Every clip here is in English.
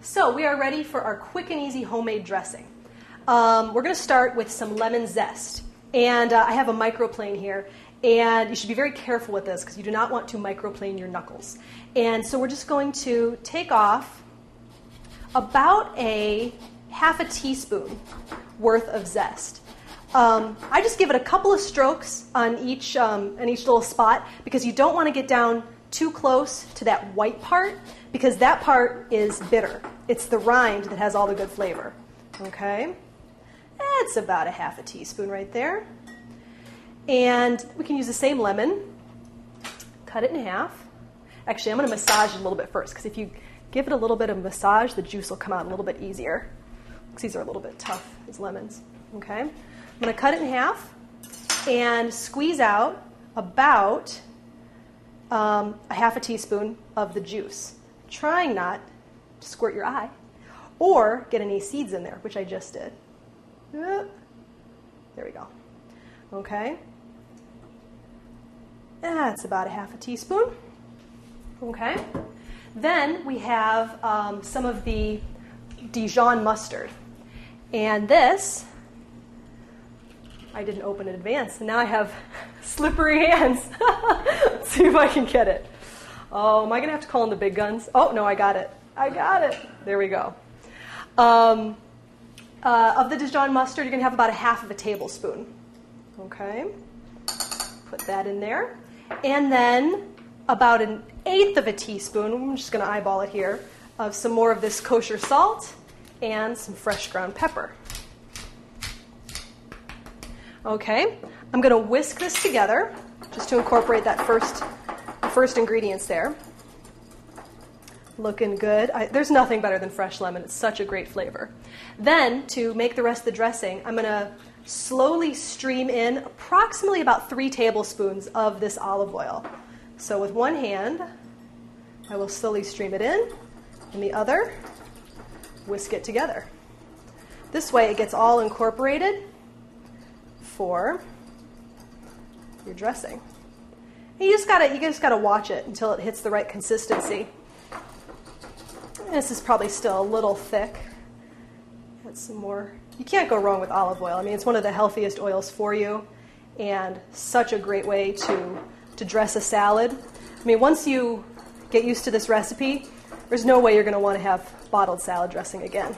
So we are ready for our quick and easy homemade dressing. We're going to start with some lemon zest. And I have a microplane here. And you should be very careful with this because you do not want to microplane your knuckles. And so we're just going to take off about half a teaspoon worth of zest. I just give it a couple of strokes on each little spot because you don't want to get down too close to that white part because that part is bitter. It's the rind that has all the good flavor. Okay? That's about a half a teaspoon right there. And we can use the same lemon. Cut it in half. Actually, I'm going to massage it a little bit first because if you give it a little bit of massage, the juice will come out a little bit easier. Because these are a little bit tough, these lemons. Okay? I'm going to cut it in half and squeeze out about a half a teaspoon of the juice. Trying not to squirt your eye or get any seeds in there, which I just did. There we go. Okay. That's about a half a teaspoon. Okay. Then we have some of the Dijon mustard. And this, I didn't open in advance, and now I have slippery hands. Let's see if I can get it. Oh, am I going to have to call in the big guns? Oh, no, I got it. I got it. There we go. Of the Dijon mustard, you're going to have about a half of a tablespoon. Okay. Put that in there. And then about an eighth of a teaspoon, I'm just going to eyeball it here, of some more of this kosher salt and some fresh ground pepper. Okay. I'm going to whisk this together just to incorporate that first ingredients there. Looking good. There's nothing better than fresh lemon. It's such a great flavor. Then, to make the rest of the dressing, I'm going to slowly stream in approximately about 3 tablespoons of this olive oil. So with one hand, I will slowly stream it in, and the other, whisk it together. This way it gets all incorporated for your dressing. And you just gotta watch it until it hits the right consistency. This is probably still a little thick. Add some more. You can't go wrong with olive oil. I mean, it's one of the healthiest oils for you and such a great way to dress a salad. I mean, once you get used to this recipe, there's no way you're going to want to have bottled salad dressing again.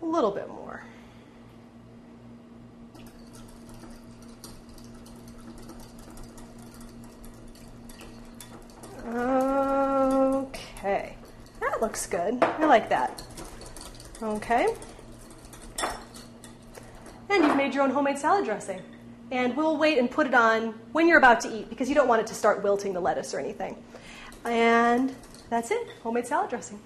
A little bit more. Okay. That looks good. I like that. Okay. And you've made your own homemade salad dressing. And we'll wait and put it on when you're about to eat because you don't want it to start wilting the lettuce or anything. And that's it. Homemade salad dressing.